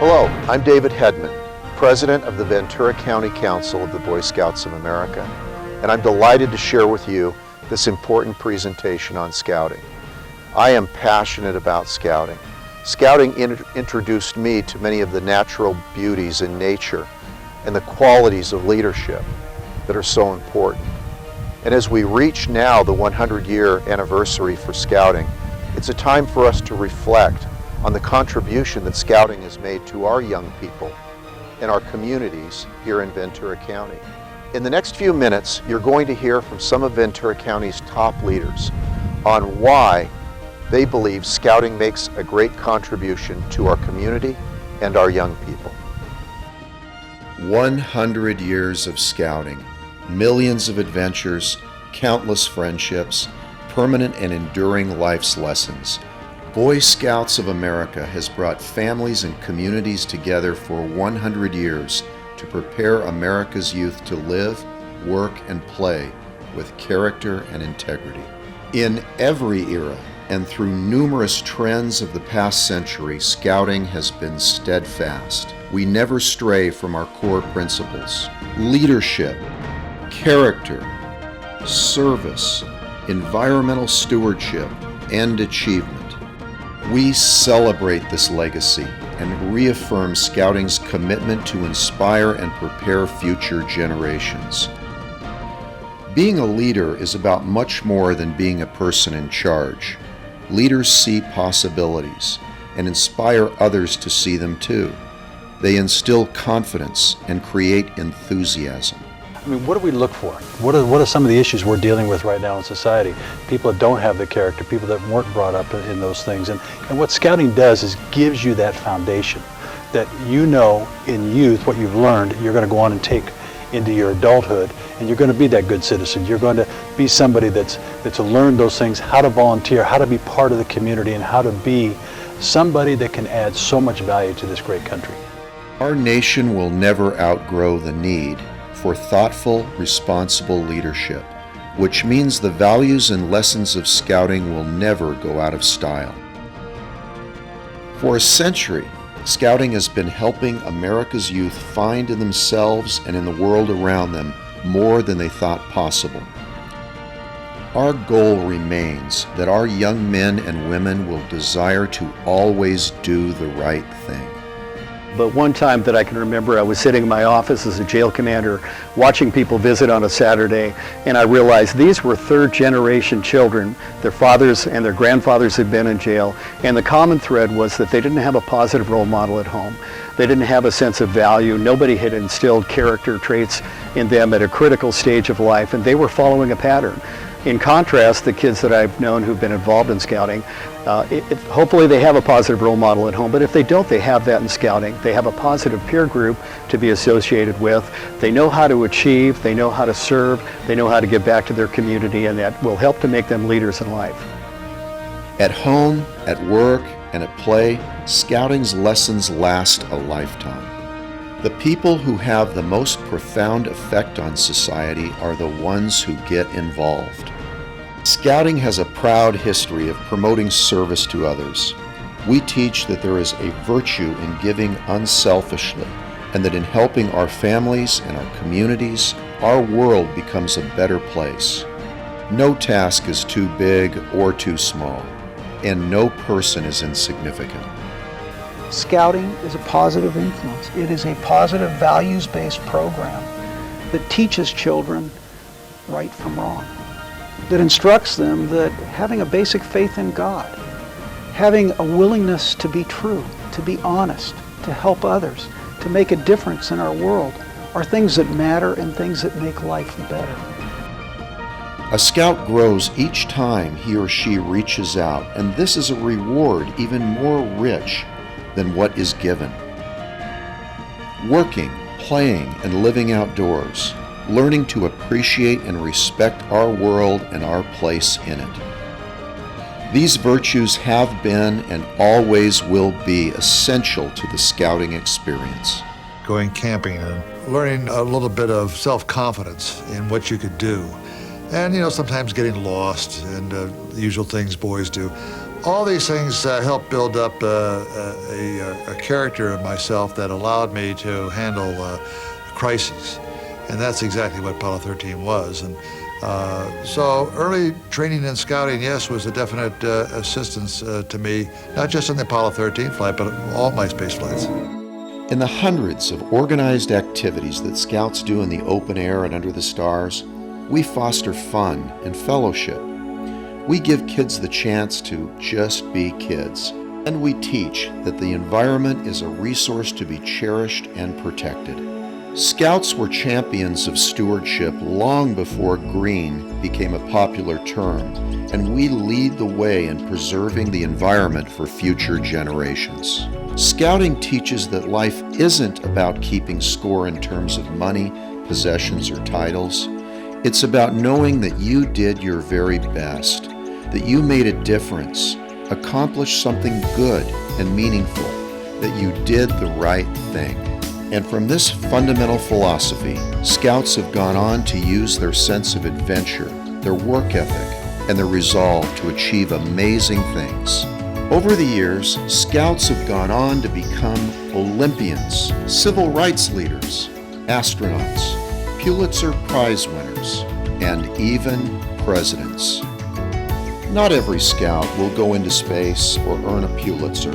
Hello, I'm David Hedman, President of the Ventura County Council of the Boy Scouts of America, and I'm delighted to share with you this important presentation on scouting. I am passionate about scouting. Scouting introduced me to many of the natural beauties in nature and the qualities of leadership that are so important. And as we reach now the 100-year anniversary for scouting, it's a time for us to reflect on the contribution that scouting has made to our young people and our communities here in Ventura County. In the next few minutes, you're going to hear from some of Ventura County's top leaders on why they believe scouting makes a great contribution to our community and our young people. 100 years of scouting, millions of adventures, countless friendships, permanent and enduring life's lessons. Boy Scouts of America has brought families and communities together for 100 years to prepare America's youth to live, work, and play with character and integrity. In every era and through numerous trends of the past century, scouting has been steadfast. We never stray from our core principles: leadership, character, service, environmental stewardship, and achievement. We celebrate this legacy and reaffirm scouting's commitment to inspire and prepare future generations. Being a leader is about much more than being a person in charge. Leaders see possibilities and inspire others to see them too. They instill confidence and create enthusiasm. I mean, what do we look for? What are some of the issues we're dealing with right now in society? People that don't have the character, people that weren't brought up in those things. And what scouting does is gives you that foundation that you know in youth what you've learned, you're going to go on and take into your adulthood, and you're going to be that good citizen. You're going to be somebody that's learned those things, how to volunteer, how to be part of the community, and how to be somebody that can add so much value to this great country. Our nation will never outgrow the need for thoughtful, responsible leadership, which means the values and lessons of scouting will never go out of style. For a century, scouting has been helping America's youth find in themselves and in the world around them more than they thought possible. Our goal remains that our young men and women will desire to always do the right thing. But one time that I can remember, I was sitting in my office as a jail commander watching people visit on a Saturday, and I realized these were third-generation children. Their fathers and their grandfathers had been in jail, and the common thread was that they didn't have a positive role model at home. They didn't have a sense of value. Nobody had instilled character traits in them at a critical stage of life, and they were following a pattern. In contrast, the kids that I've known who've been involved in scouting, hopefully they have a positive role model at home, but if they don't, they have that in scouting. They have a positive peer group to be associated with. They know how to achieve, they know how to serve, they know how to give back to their community, and that will help to make them leaders in life. At home, at work, and at play, scouting's lessons last a lifetime. The people who have the most profound effect on society are the ones who get involved. Scouting has a proud history of promoting service to others. We teach that there is a virtue in giving unselfishly, and that in helping our families and our communities, our world becomes a better place. No task is too big or too small, and no person is insignificant. Scouting is a positive influence. It is a positive values-based program that teaches children right from wrong, that instructs them that having a basic faith in God, having a willingness to be true, to be honest, to help others, to make a difference in our world, are things that matter and things that make life better. A scout grows each time he or she reaches out, and this is a reward even more rich than what is given. Working, playing, and living outdoors, learning to appreciate and respect our world and our place in it. These virtues have been and always will be essential to the scouting experience. Going camping and learning a little bit of self-confidence in what you could do. and sometimes getting lost and the usual things boys do. All these things helped build up a character in myself that allowed me to handle crises, and that's exactly what Apollo 13 was. And so early training in scouting, yes, was a definite assistance to me, not just in the Apollo 13 flight, but all my space flights. In the hundreds of organized activities that Scouts do in the open air and under the stars, we foster fun and fellowship. We give kids the chance to just be kids, and we teach that the environment is a resource to be cherished and protected. Scouts were champions of stewardship long before green became a popular term, and we lead the way in preserving the environment for future generations. Scouting teaches that life isn't about keeping score in terms of money, possessions, or titles. It's about knowing that you did your very best, that you made a difference, accomplished something good and meaningful, that you did the right thing. And from this fundamental philosophy, Scouts have gone on to use their sense of adventure, their work ethic, and their resolve to achieve amazing things. Over the years, Scouts have gone on to become Olympians, civil rights leaders, astronauts, Pulitzer Prize winners, and even presidents. Not every Scout will go into space or earn a Pulitzer,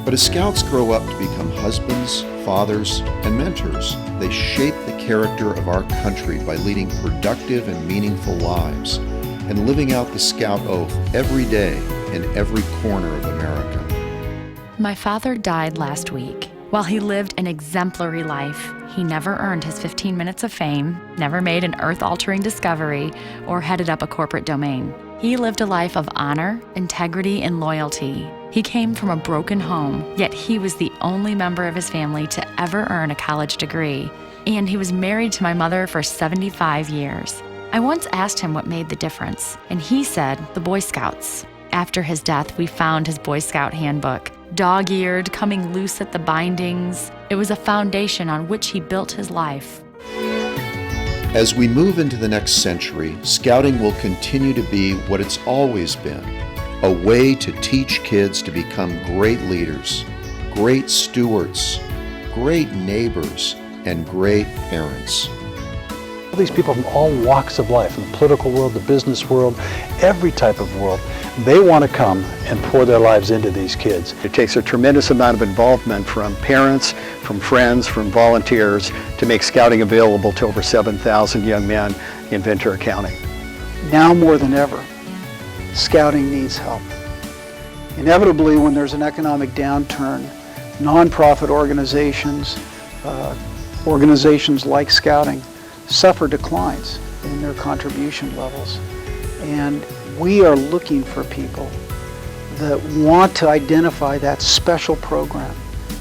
but as Scouts grow up to become husbands, fathers, and mentors, they shape the character of our country by leading productive and meaningful lives and living out the Scout Oath every day in every corner of America. My father died last week. While he lived an exemplary life, he never earned his 15 minutes of fame, never made an earth-altering discovery, or headed up a corporate domain. He lived a life of honor, integrity, and loyalty. He came from a broken home, yet he was the only member of his family to ever earn a college degree. And he was married to my mother for 75 years. I once asked him what made the difference, and he said the Boy Scouts. After his death, we found his Boy Scout handbook. Dog-eared, coming loose at the bindings. It was a foundation on which he built his life. As we move into the next century, Scouting will continue to be what it's always been, a way to teach kids to become great leaders, great stewards, great neighbors, and great parents. These people from all walks of life, from the political world, the business world, every type of world, they want to come and pour their lives into these kids. It takes a tremendous amount of involvement from parents, from friends, from volunteers to make scouting available to over 7,000 young men in Ventura County. Now more than ever, scouting needs help. Inevitably, when there's an economic downturn, nonprofit organizations, organizations like Scouting, suffer declines in their contribution levels. And we are looking for people that want to identify that special program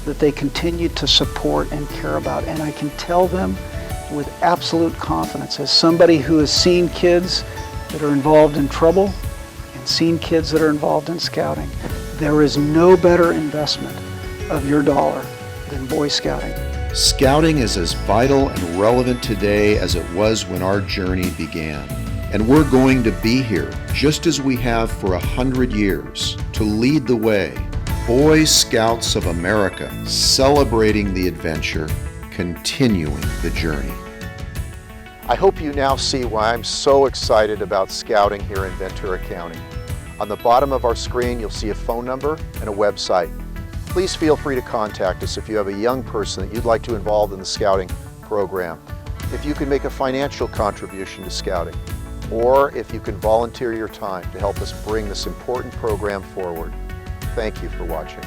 that they continue to support and care about. And I can tell them with absolute confidence, as somebody who has seen kids that are involved in trouble and seen kids that are involved in Scouting, there is no better investment of your dollar than Boy Scouting. Scouting is as vital and relevant today as it was when our journey began. And we're going to be here, just as we have for 100 years, to lead the way. Boy Scouts of America, celebrating the adventure, continuing the journey. I hope you now see why I'm so excited about Scouting here in Ventura County. On the bottom of our screen, you'll see a phone number and a website. Please feel free to contact us if you have a young person that you'd like to involve in the Scouting program, if you can make a financial contribution to Scouting, or if you can volunteer your time to help us bring this important program forward. Thank you for watching.